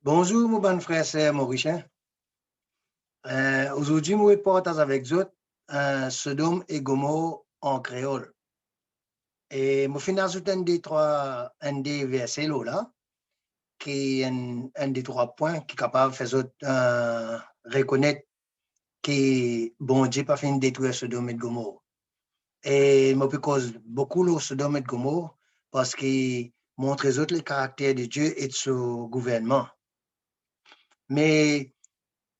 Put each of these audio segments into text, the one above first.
Bonjour, mon bon frère, c'est Maurice. Aujourd'hui, je partage avec vous Sodome et Gomorrhe en créole. Et je finis ajouter un des versets là, qui est un des trois points qui est capable de faire reconnaître que bon Dieu pas fini de détruire Sodome et Gomorrhe. Et je peux cause beaucoup de Sodome et Gomorrhe parce qu'il montre les autres le caractère de Dieu et de son gouvernement. Mais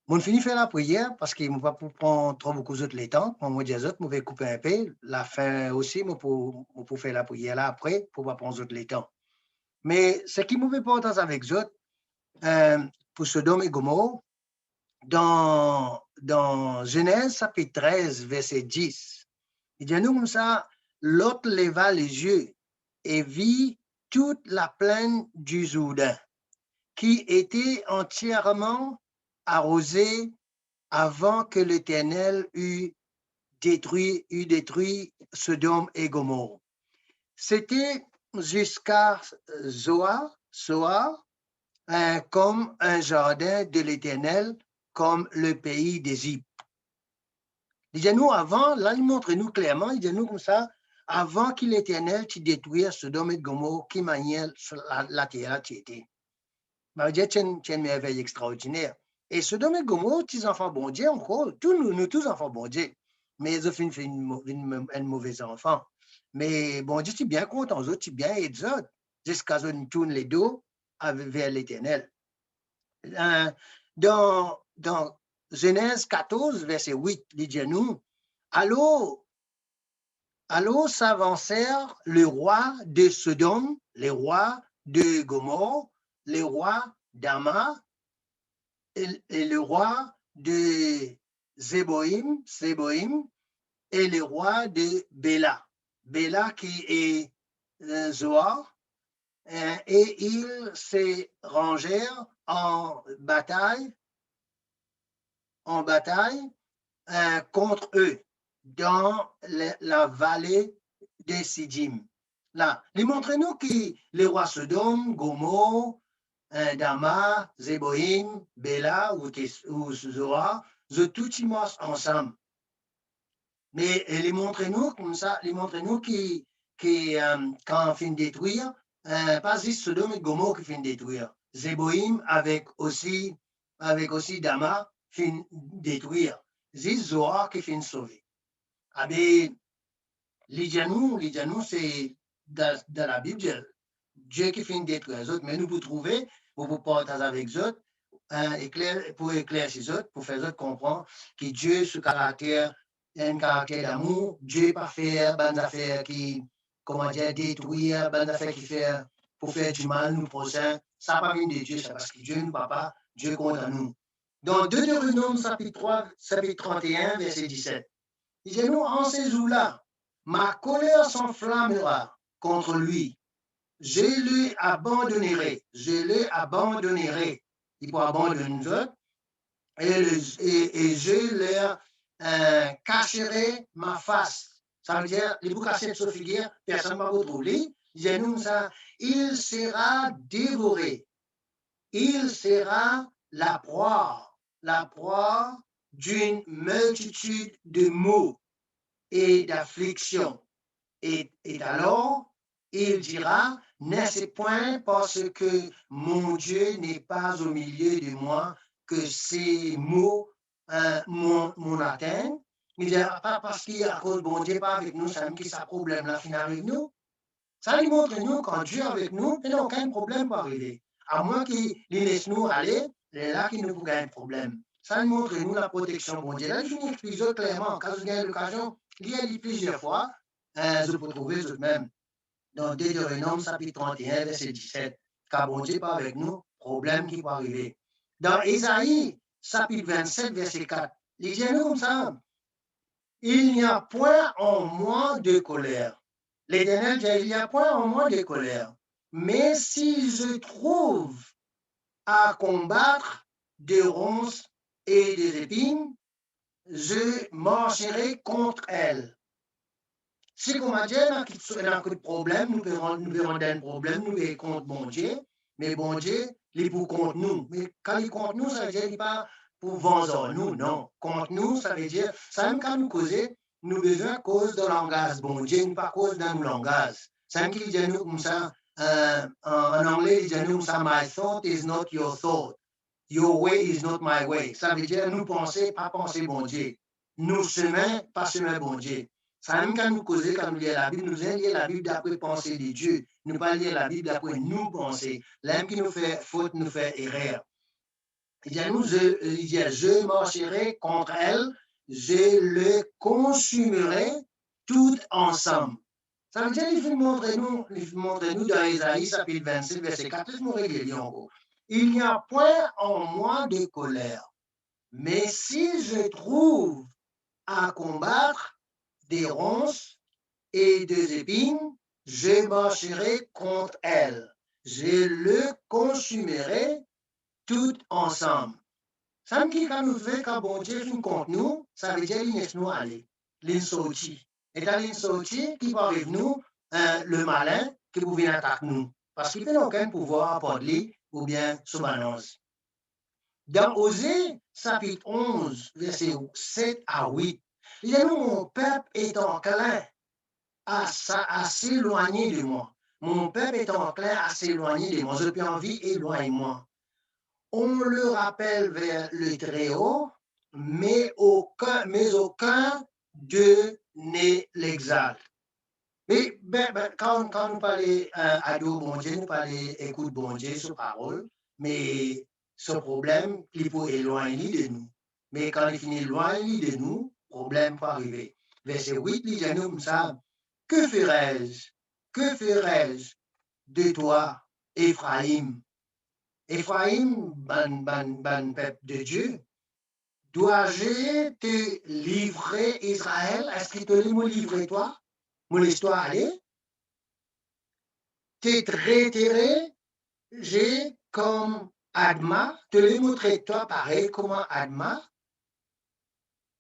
mon fini faire la prière parce que je ne vais pas prendre trop beaucoup de temps. Moi, je vais couper un peu. La fin aussi, je peux faire la prière là après pour ne pas prendre le temps. Mais ce qui m'est important avec vous, pour Sodome et Gomorrhe, dans Genèse chapitre 13, verset 10, il dit nous comme ça, l'autre leva les yeux et vit toute la plaine du Jourdain qui était entièrement arrosée avant que l'Éternel eût détruit Sodome et Gomorrhe. C'était jusqu'à Zoar, comme un jardin de l'Éternel, comme le pays d'Égypte. Il dit nous avant, là il montre nous clairement, il dit nous comme ça, avant que l'Éternel tu détruise Sodome et Gomorrhe, qui manière la terre qui était. Mais Dieu tient une merveille extraordinaire. Et Sodome et Gomorrhe, tes enfants bon Dieu, encore, nous tous enfants bon Dieu. Mais ils ont fait un mauvais enfant. Mais bon Dieu, tu es bien content, tu es bien aidé, jusqu'à ce qu'on tourne les dos vers l'éternel. Dans Genèse 14, verset 8, il dit à nous, alors s'avancèrent le roi de Sodome, les rois de Gomorrhe, les rois d'Ama, et le roi de Zéboïm et le roi de Béla qui est Zoar, et ils se rangèrent en bataille contre eux dans la vallée de Sidim. Là, il montre-nous que les rois Sodome, Gomorrhe, Dama, Zéboïm, Béla ou Zoa, tout ensemble. Mais les montre-nous comme ça, les montre-nous quand on finit de détruire, pas juste Sodome et Gomorrhe qui finit de détruire. Zéboïm avec aussi Dama finit de détruire. C'est Zoa qui finit de sauver. Ah ben, Lidjanou, c'est dans la Bible, Dieu qui finit de détruire les autres, mais nous pouvons trouver, pour partager avec les autres, pour éclaircir les autres, pour faire les autres comprendre que Dieu, ce caractère, un caractère d'amour, Dieu n'est pas faire bonnes affaires qui, comment dire, détruire, bonnes affaires qui fait pour faire du mal nous prochains. Ça n'a pas venu de Dieu, c'est parce que Dieu nous papa, Dieu compte en nous. Dans Deutéronome chapitre 3, chapitre 31, verset 17, il dit nous, en ces jours-là, ma colère s'enflammera contre lui. Je le abandonnerai. Il faut abandonner nous autres. Et je leur cacherai ma face. Ça veut dire, les bouts cachés de sa figure, personne ne va vous trouver. Il dit nous ça, il sera dévoré. Il sera la proie d'une multitude de maux et d'afflictions. Et alors, il dira, n'est-ce point parce que mon Dieu n'est pas au milieu de moi que ces mots m'ont atteint. Il dira, pas parce qu'à cause bon Dieu n'est pas avec nous, ça me dit que ce problème-là finit avec nous. Ça nous montre, nous, quand Dieu est avec nous, il n'y a aucun problème pour arriver. À moins qu'il laisse nous aller, c'est là qu'il nous faut un problème. Ça nous montre, nous, la protection bon Dieu. Là, je vous explique clairement, quand vous avez l'occasion, il y a dit plusieurs fois, je peux trouver eux-mêmes dans Deutéronome chapitre 31, verset 17. Car bon Dieu n'est pas avec nous, problème qui peut arriver. Dans Ésaïe chapitre 27, verset 4, il dit nous comme ça, il n'y a point en moi de colère. L'Éternel dit, il n'y a point en moi de colère. Mais si je trouve à combattre des ronces et des épines, je marcherai contre elles. Si comme Dieu n'a pas de problème, nous verrons un problème, nous verrons contre mon Dieu, Mais bon Dieu, il est pour contre nous. Mais quand il est contre nous, ça veut dire qu'il n'est pas pour venger nous, non. Contre nous, ça veut dire, ça même quand nous causons, nous besoin cause de langage. Bon Dieu, pas cause dans nos langages. Ça même qu'il dit nous comme ça, en anglais, il dit nous comme ça, my thought is not your thought. Your way is not my way. Ça veut dire nous penser, pas penser bon Dieu. Nous chemin, pas chemin bon Dieu. Ça même quand nous causons, quand nous lisons la Bible, nous lisons la Bible d'après penser de Dieu. Nous pas lire la Bible d'après nous penser. L'homme qui nous fait faute, nous fait erreur. Il dit, je marcherai contre elle, je le consumerai tout ensemble. Ça veut dire qu'il montre-nous dans Isaïe, chapitre 26, verset 4, je me relis encore. Il n'y a point en moi de colère, mais si je trouve à combattre des ronces et des épines, je marcherai contre elle. Je le consumerai tout ensemble. Ça me dit quand nous faisons, quand bon Dieu fait contre nous, ça veut dire qu'il laisse nous aller. L'insorti. Et dans l'insorti, qui va revenir le malin qui vous vient attaquer nous. Parce qu'il n'a aucun pouvoir à porter ou bien sous balance. Dans Osée, chapitre 11, versets 7 à 8, il y a mon peuple est enclin à s'éloigner de moi. Mon peuple est enclin à s'éloigner de moi. Je peux envie, éloigne-moi. On le rappelle vers le Très-Haut, mais aucun d'eux ne l'exalte. Mais quand nous parlons à Dieu, bon Dieu, nous parlons écoute bon Dieu, sa parole, mais ce problème, il faut éloigner de nous. Mais quand il finit éloigner de nous, problème peut arriver. Verset 8, il dit nous comme ça, que ferais-je? Que ferais-je de toi, Ephraïm? Ephraïm, ban peuple de Dieu, dois-je te livrer Israël? Est-ce qu'il te dit, me livrer toi? Me laisse-toi aller? Te traiterai, j'ai comme Adma, te les montrer toi pareil comme Adma?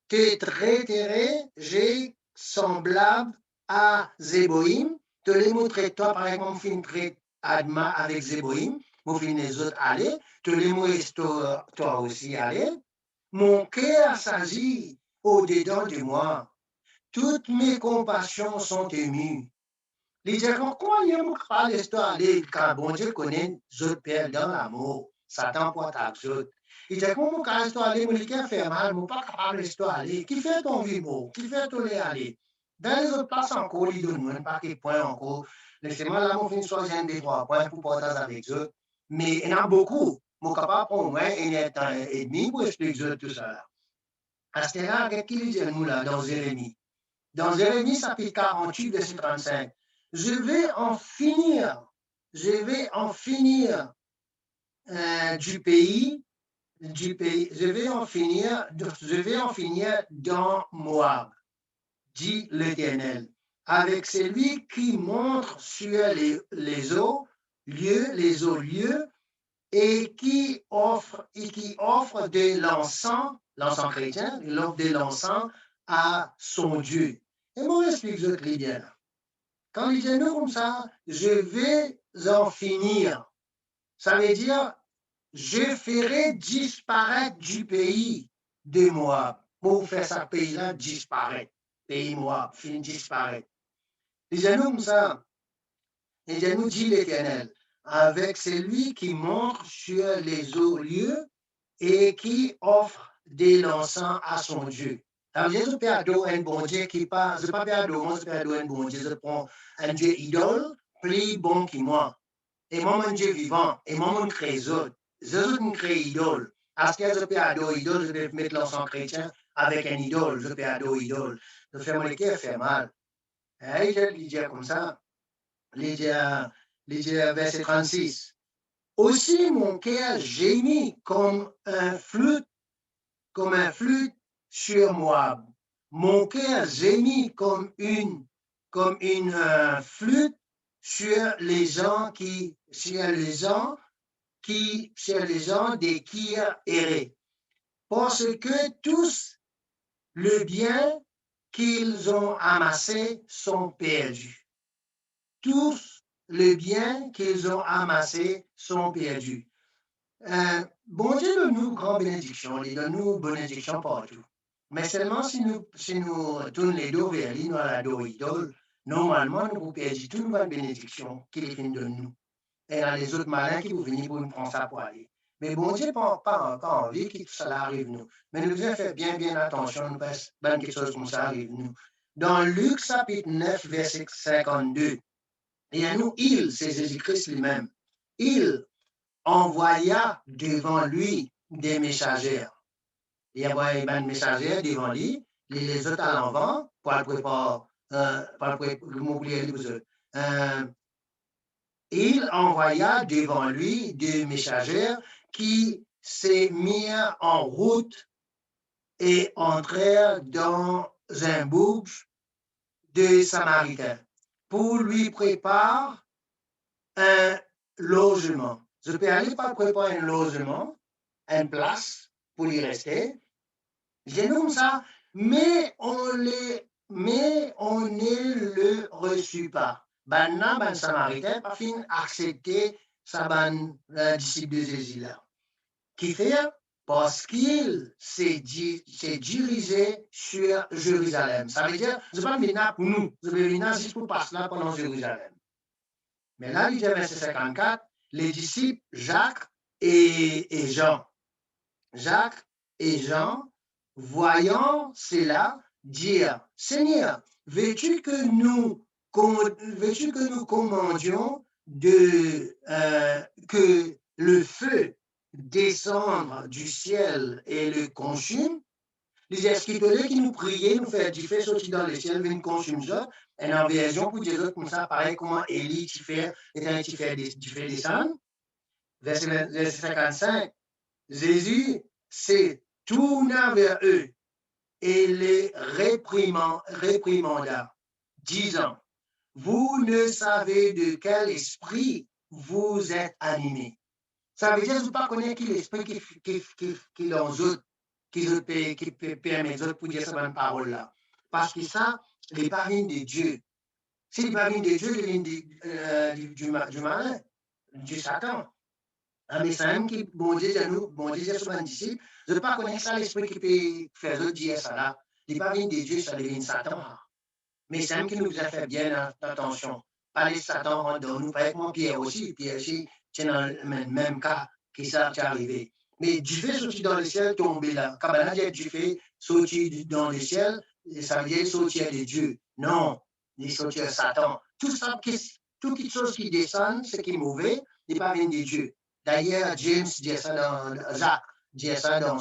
Te traiterai, j'ai semblable à Zéboïm, te les montrer toi pareil comme fin traite Adma avec Zéboïm, mon fin les autres aller, te les montrer toi aussi aller. Mon cœur s'agit au-dedans de moi. Toutes mes compassions sont émues. Les gens, comment il y a pas l'histoire aller quand bon Dieu connaît, je perds dans l'amour. Satan porte à autres. Il dit, comment quand l'histoire aller, mon cœur fait mal, mon pas capable l'histoire aller. Qui fait ton vivre, qui fait ton aller. Dans les autres places encore, il donne pas quel point encore. Laissez-moi là, mon fin choisir des 3 points pour partager avec eux. Mais il y en a beaucoup. Mon capable pour au moins un temps et demi pour expliquer tout ça. À ce là, qu'est-ce qu'il dit nous là, dans Jérémie? Dans Jérémie, chapitre 48, verset 35. Je vais en finir du pays, je vais en finir dans Moab, dit l'Éternel, avec celui qui montre sur les eaux lieux, et qui offre de l'encens chrétien, il offre de l'encens à son Dieu. Et moi, j'explique ce que bien. Quand il dit nous comme ça, je vais en finir. Ça veut dire, je ferai disparaître du pays de Moab. Pour faire ce pays-là disparaître. Pays Moab, fin disparaître. Il dit nous comme ça. Il dit nous dit l'Éternel, avec celui qui montre sur les hauts lieux et qui offre de l'encens à son Dieu. Alors, je peux adorer un bon Dieu qui pas, je ne peux pas adorer un bon Dieu, je prends un Dieu idole, plus bon que moi. Et moi, mon Dieu vivant, et moi, mon créateur, je me crée idole. Est-ce que je peux adorer idole, je vais mettre l'encens chrétien avec un idole, je peux adorer idole. Je fais mon cœur fait mal. Et il dit comme ça, il dit verset 36. Aussi mon cœur gémit comme un flûte sur Moab. Mon cœur gémit comme une flûte sur les gens des qui erraient. Parce que tous le bien qu'ils ont amassé sont perdus. Tous les biens qu'ils ont amassés sont perdus. Bon Dieu donne-nous grande bénédiction, il donne-nous bénédiction partout. Mais seulement si nous tournons les dos vers lui, nous à la dos idole, normalement, nous pouvons perdre toute une bénédiction qu'il finit de nous. Et il y a les autres malins qui vont venir pour nous prendre ça pour aller. Mais bon Dieu, pas envie que tout cela arrive nous. Mais nous devons faire bien attention, nous pas quelque chose comme ça arrive nous. Dans Luc chapitre 9, verset 52, il y a nous, il, c'est Jésus-Christ lui-même. Il envoya devant lui des messagers. Il y avait des messagers devant lui, les autres à l'avant, pour le préparer, il envoya devant lui des messagers qui se mirent en route et entrèrent dans un bouge de Samaritains pour lui préparer un logement. Je peux aller pour préparer un logement, une place pour y rester. Je nomme ça, mais on ne le reçut pas. Ban Samaritain pas fin accepter sa disciple de Jésus là. Qui fait? Parce qu'il s'est dirigé sur Jérusalem. Ça veut dire, je ne vais pas venir pour nous, je vais venir juste pour passer là pendant Jérusalem. Mais là, il dit verset 54, les disciples Jacques et Jean. Jacques et Jean, voyant cela, dirent, Seigneur, veux-tu que nous commandions que le feu descende du ciel et le consume? Les esquitoles qui nous priaient, nous faire du feu sortir dans le ciel, venir consumer ça. Et en version pour dire comme ça, pareil comment Élie tu fais descendre. Verset 55, Jésus se tourna vers eux et les réprimanda, disant, vous ne savez de quel esprit vous êtes animés. Ça veut dire que vous ne connaissez pas l'esprit qui dans autres, qui permet aux autres pour dire cette parole-là. Parce que ça, n'est pas venu de Dieu. Si n'est pas venu de Dieu, il vient du malin, du Satan. Mais c'est même qui, bon Dieu, sur un disciple, je ne pas connaître ça, l'esprit qui peut faire autre dire ça là. Il n'est pas venu de Dieu, ça devient Satan. Mais c'est même qui nous a fait bien attention. Pas les Satan rentre dans nous, pas comme Pierre aussi, c'est dans le même cas qui ça est arrivé. Mais du fait sorti dans le ciel, tomber là. Quand on a dit du fait sorti dans le ciel, ça veut dire sortir de Dieu. Non, il sortir de Satan. Tout ça, toute chose qui descend, ce qui est mauvais, n'est pas venu de Dieu. D'ailleurs, James dit ça Jacques dit ça dans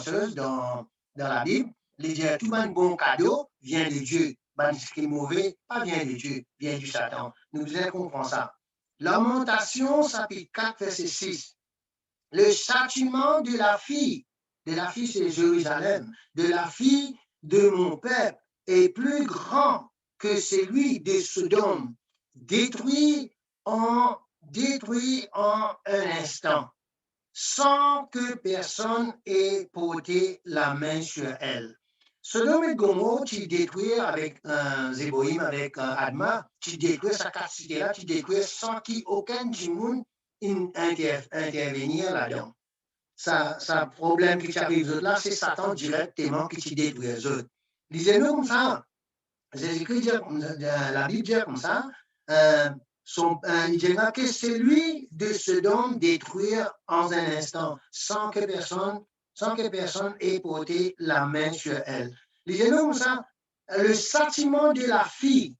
la Bible. Il dit tout un bon cadeau vient de Dieu. Ce qui est mauvais, pas vient de Dieu, vient du Satan. Nous devons comprendre ça. Lamentation, chapitre 4, verset 6. Le châtiment de la fille c'est Jérusalem, de la fille de mon peuple est plus grand que celui de Sodome, détruit en un instant, sans que personne ait porté la main sur elle. Sodome et Gomorrhe, tu détruis avec Zéboïm, avec Adma, tu détruis sa cité-là, tu détruis sans qu'aucun du monde intervenir là-dedans. Ça problème qui t'arrive là, c'est Satan directement qui te détruit les autres. Lisez-nous comme ça. Jésus-Christ dit, la Bible dit comme ça, il dira que celui de Sodome détruire en un instant, sans que personne ait porté la main sur elle. Lisez-nous comme ça, le châtiment de la fille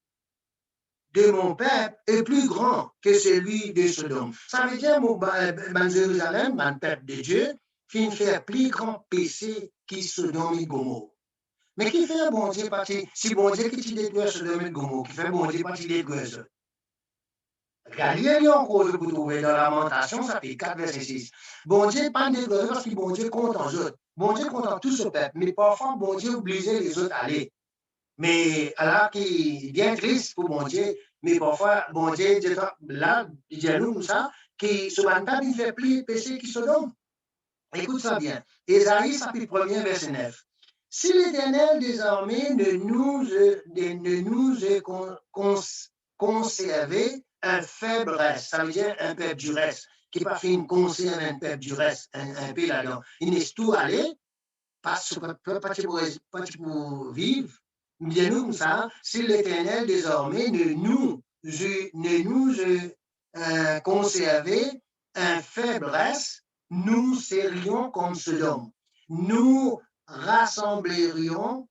de mon peuple est plus grand que celui de Sodome. Ça veut dire, mon Jérusalem, mon peuple de Dieu, qui fait plus grand péché que Sodome et Gomorrhe. Mais qui fait bon Dieu parti, si bon Dieu qui détruit Sodome et Gomorrhe, qui fait bon Dieu parti détruire ça. Regardez en cause pour trouver dans la Lamentation, ça fait 4 verset 6. Bon Dieu pas détruire parce que bon Dieu compte en eux. Bon Dieu compte en tout ce peuple, mais parfois bon Dieu oblige les autres à aller. Mais alors qui est bien triste pour bon Dieu, mais parfois bon Dieu là, il dit à nous ça, qui se pas il fait plus péché qui Sodome. Écoute ça bien. Ésaïe chapitre 1er verset 9. Si l'Éternel des armées ne nous conservé un faible reste, ça veut dire un peuple du reste, qui n'a pas fait une concerne un peuple du reste, un peu là-dedans. Il laisse tout aller, pas pour vivre. Bien nous, ça, si l'Éternel désormais ne nous conservait un faible reste, nous serions comme Sodome. Nous rassemblerions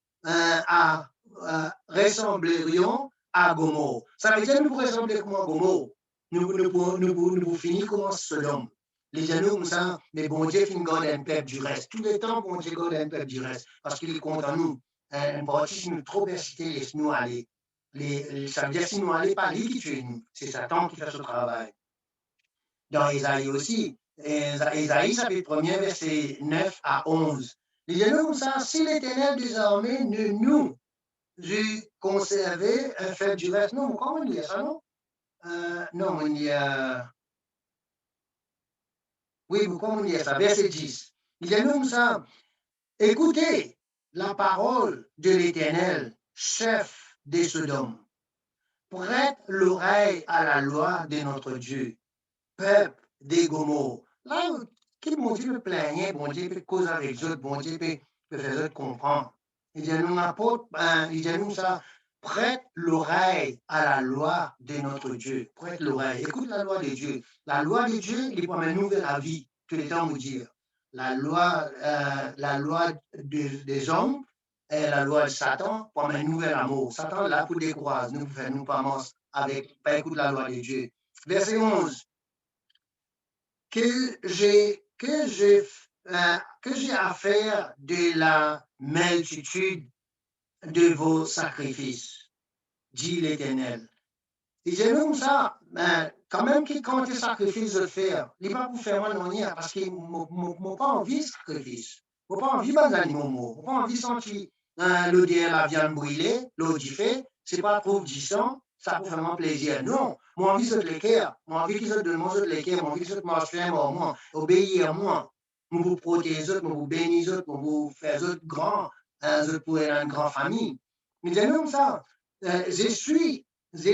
ressemblerions à Gomorre. Ça veut dire que nous pourrions ressembler comme Gomorre. Nous finir comme Sodome. Les gens comme ça, mais bon Dieu finit garde un peuple du reste. Tout le temps, bon Dieu garde un peuple du reste. Parce qu'il est content nous. Un parti, nous trop persisté, laisse-nous aller. Ça veut dire si nous allons pas, lui qui tue nous. C'est Satan qui fait ce travail. Dans Isaïe aussi, Isaïe chapitre 1er, verset 9 à 11. Les gens comme ça, si l'Éternel désormais ne nous conservé un faible du reste, non, comment on dit ça, non? Non, on dit, oui, comment on dit ça? Verset 10. Il dit comme ça, écoutez la parole de l'Éternel, chef des Sodomes. Prête l'oreille à la loi de notre Dieu, peuple des Gomorres. Là, qui mon Dieu peut plaigner, bon Dieu peut causer avec eux, bon Dieu peut faire eux comprendre. Il dit nous apôtre, il dit nous ça, prête l'oreille à la loi de notre Dieu. Prête l'oreille. Écoute la loi de Dieu. La loi de Dieu, il promet une nouvelle vie, tout le temps vous dire. La loi des hommes et la loi de Satan promet un nouvel amour. Satan là pour décroiser, nous faire nous pas avec pas écoute la loi de Dieu. Verset 11. Que j'ai affaire de la multitude de vos sacrifices, dit l'Éternel. Et j'ai même ça, quand même, quand tu sacrifices de faire, il va vous faire non rien parce qu'il n'a pas envie de sacrifice. Il n'a pas envie de animaux, il n'a pas envie de sentir l'odeur, la viande brûlée, l'eau du fait, c'est pas trop disant, ça fait vraiment plaisir. Non, moi envie de l'équerre, moi envie qu'ils de manger de l'équerre, moi envie qu'ils marchent ferme moi, obéir à moi. Nous vous protéger, nous vous bénir, nous vous faire grand, pour une grande famille. Mais c'est comme ça. Je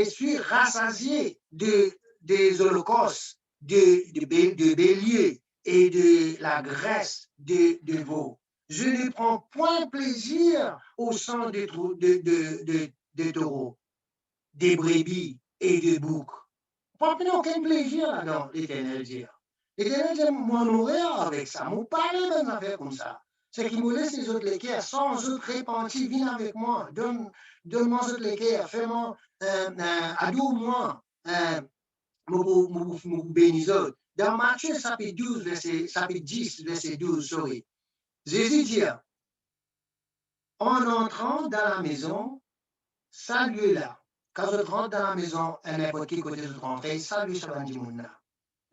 suis rassasié des holocaustes, de béliers et de la graisse de veau. Je ne prends point plaisir au sang des taureaux, des brebis et des boucs. Pas aucun plaisir là-dedans, l'Éternel dit. L'Éternel dit, m'en nourrir avec ça, m'en parler même avec comme ça. C'est qu'il me laisse les autres l'équerre, sans autres répentis, viens avec moi, donne-moi autres l'équerre, fais-moi, adore-moi, mon bénis autres. Dans Matthieu, chapitre 10, verset 12, sorry. Jésus dit, en entrant dans la maison, saluez-la. Quand je rentre dans la maison, n'importe qui côté de rentrer, salue Shabandimouna.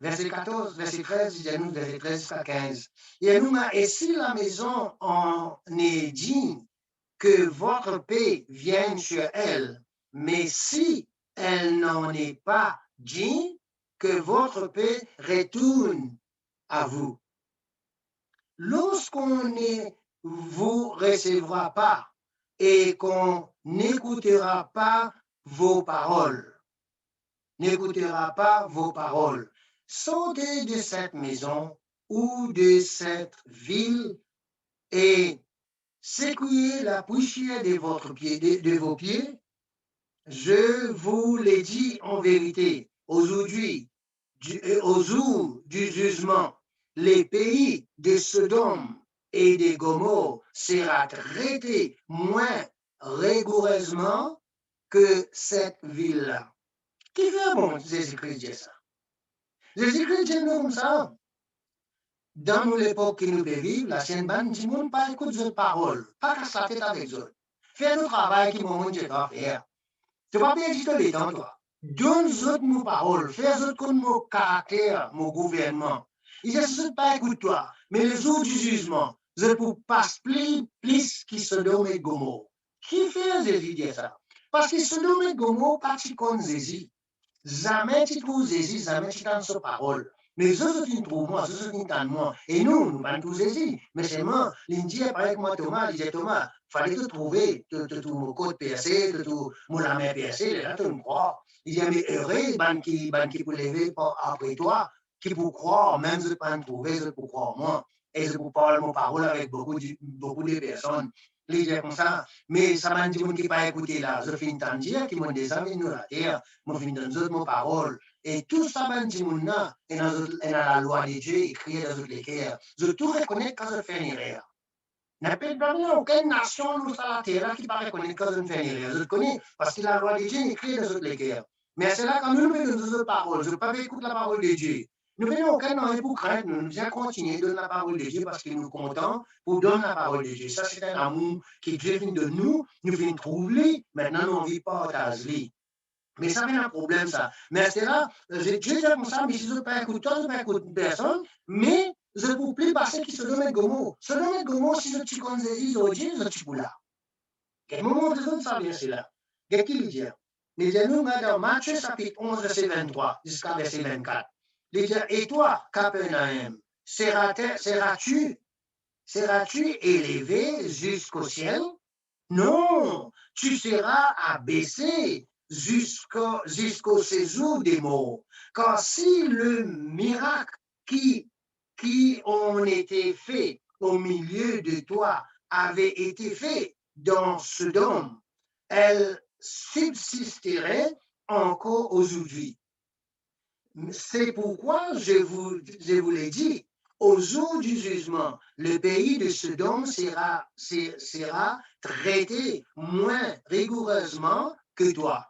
Verset 14, verset 13, il y a nous, verset 13 à 15. Et si la maison en est digne, que votre paix vienne sur elle. Mais si elle n'en est pas digne, que votre paix retourne à vous. Lorsqu'on ne vous recevra pas et qu'on n'écoutera pas vos paroles, sortez de cette maison ou de cette ville et secouez la poussière de vos pieds. Je vous l'ai dit en vérité, aujourd'hui, au jour du jugement, les pays de Sodome et de Gomorre sera traité moins rigoureusement que cette ville-là. Qui fait bon Jésus-Christ dit ça? Jésus-Christ dit comme ça. Dans l'époque que nous vivons, la chaîne banne dit monde pas écoute votre parole, pas qu'à sa tête avec eux. Fais le travail qui mon Dieu doit faire. Tu vas bien dire les temps, toi. Donne-nous nos paroles, fais-nous comme mon caractère, mon gouvernement. Ils ne pas écoute toi, mais le jour du jugement, je ne passe plus qui Sodome et Gomorre. Qui fait Jésus dire ça? Parce que Sodome et Gomorre, pas comme Jésus. Jamais tu trouves Jésus, jamais tu dans sa parole. Mais eux autres, ils trouvent moi, eux autres, ils moi. Et nous, nous pas tous ici. Mais seulement, l'Indien, pareil que moi, Thomas, il disait, Thomas, fallait te trouver, tout mon code PSC, tout mon la main PSC, là, tu me crois. Il dit, mais heureux, ban qui pour lever après toi, qui pour croire, même je pas trouver, je pour croire moi. Et je pour parler mon parole avec beaucoup de personnes. Il dit comme ça, mais ça m'a dit, qui pas écouté là, je finis de dire, qui m'ont des amis, nous la terre, moi finis de mon parole. Et tout ça, ben, Timouna, et dans la loi de Dieu, écrit dans les cœurs. Je tout reconnais quand je fais une erreur. Il n'y a pas aucune nation sur la terre qui ne reconnaît quand je fais une erreur. Je le connais parce que la loi de Dieu est écrite dans les cœurs. Mais c'est là quand nous venons de notre parole, je ne peux pas écouter la parole de Dieu. Nous venons aucun dans pour craindre, nous devons continuer de donner la parole de Dieu parce que nous comptons pour donner la parole de Dieu. Ça, c'est un amour qui Dieu vient de nous venons trouver, maintenant nous ne vivons pas partager. Mais ça fait un problème, ça. Mais c'est là, j'ai dit comme ça, mais si je ne pas écouter, je ne pas écouter personne, mais je ne peux plus passer qui se donne gomo. Se donne gomo, si je te connais, je te peux là. Quel moment de zone ça vient, c'est là. Qu'est-ce qu'il dit? Il dit, nous, dans Matthieu chapitre 11, verset 23, jusqu'à verset 24. Il dit, et toi, Capernaum, seras-tu élevé jusqu'au ciel? Non, tu seras abaissé jusqu'au séjour des morts. Car si le miracle qui ont été fait au milieu de toi avait été fait dans ce dôme, elle subsisterait encore aujourd'hui. C'est pourquoi je vous l'ai dit, au jour du jugement, le pays de Sodome sera traité moins rigoureusement que toi.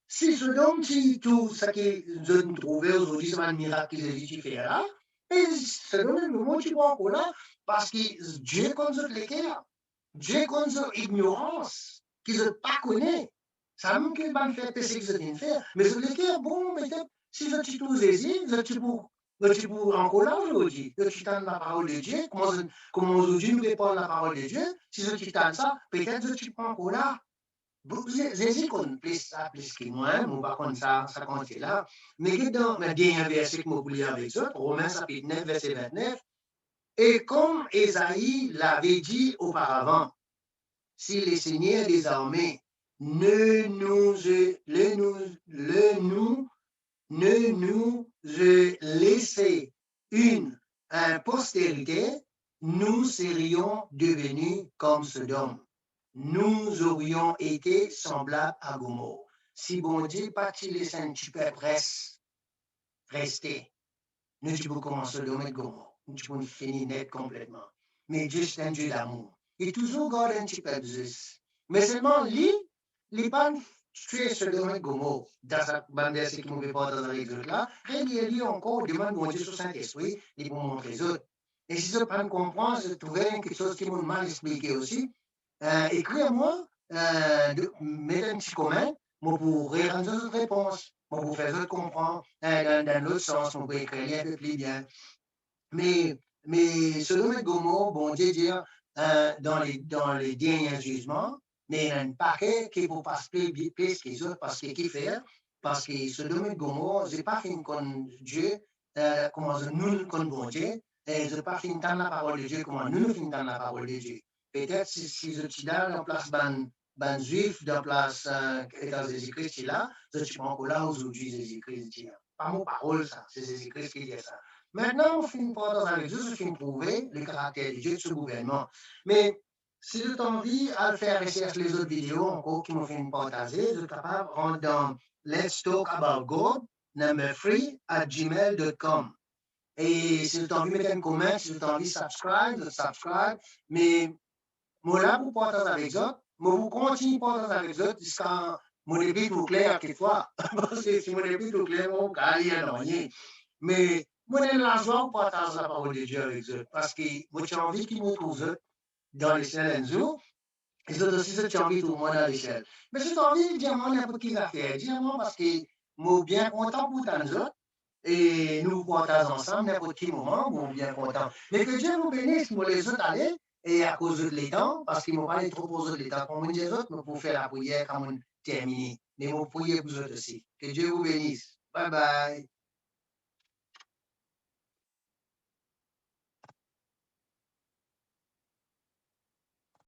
Si Sodome, si tout ce que je trouvais aujourd'hui, c'est un miracle que Jésus fait là, et Sodome, le moment tu vois encore là, parce que Dieu conduit les cœurs, Dieu conduit l'ignorance, qu'ils ne pas connaissent. Ça même que va faire péché que je viens de faire, mais je les cœurs, bon, peut-être, si je suis tous hésite, je suis pour encore là aujourd'hui, je suis dans la parole de Dieu, comment aujourd'hui nous répond la parole de Dieu, si je suis dans ça, peut-être je suis pas encore là. Jésus connaît plus que moi, on va connaître ça compte là. Mais dans le dernier verset que je lire avec eux, Romains chapitre 9, verset 29, et comme Esaïe l'avait dit auparavant, si le Seigneur des armées ne nous, le nous, le nous, ne nous laissait une postérité, nous serions devenus comme Sodome. Nous aurions été semblables à Gomorrhe. Si bon Dieu pas les saints, tu peux rester. Nous tu peux commencer Sodome et Gomorrhe. Nous tu peux finir net complètement. Mais Dieu c'est un Dieu d'amour. Il toujours garde un petit peu de Zeus. Mais seulement lui, les pas tuer Sodome et Gomorrhe dans sa bande qui ne veut pas dans les autres là. Et lui encore demande bon Dieu sur Saint-Esprit, il pour montrer les autres. Et si je prends comprendre, je trouvais quelque chose qui m'a mal expliqué aussi. Écrivez-moi, mettez un petit comment, moi pour rendre une réponse, moi pour faire comprendre dans l'autre sens, moi pour écrire un peu plus bien. Mais selon le Gomo, bon Dieu dit, dans les derniers jugements, mais il y a un paquet qui vous passe plus que les autres parce qu'il fait, parce que selon le Gomo, je n'ai pas fini comme Dieu, comment nous comme bon Dieu, et je n'ai pas fini dans la parole de Dieu, comment nous finissons dans la parole de Dieu. Peut-être si je suis dans place ban juif, dans place dans Jésus-Christ là, je suis pas encore là aujourd'hui, Jésus-Christ dit. Pas mon parole, ça, c'est Jésus-Christ qui dit ça. Maintenant, on finit pas dans avec Dieu, je finis prouver le caractère de Dieu de ce gouvernement. Mais si tu as envie à faire rechercher les autres vidéos encore qui m'ont fait partager, je suis capable de rentrer dans Let's Talk About God, number 3 at gmail.com. Et si tu as envie de mettre un comment, si tu as envie de subscribe. Mais moi là pour partager avec eux, moi vous continuez à partager avec eux jusqu'à mon débit tout clair quelquefois. Parce que si mon débit tout clair, mon cas, il y a rien. Mais moi, j'ai la joie de partager la parole de Dieu avec eux. Parce que moi, j'ai envie qu'ils me trouvent dans l'échelle un jour. Et c'est aussi ce que j'ai envie tout le monde dans l'échelle. Mais j'ai envie de dire, moi, n'importe qui va faire. Dis-moi parce que moi, bien content pour tant d'autres. Et nous partageons ensemble n'importe quel moment, moi, bien content. Mais que Dieu vous bénisse, moi, les autres aller. Et à cause de l'étang, parce qu'ils m'ont parlé trop aux autres l'étang, comme on dit les autres, pour faire la prière quand on termine. Mais mon prière pour vous autres aussi. Que Dieu vous bénisse. Bye bye.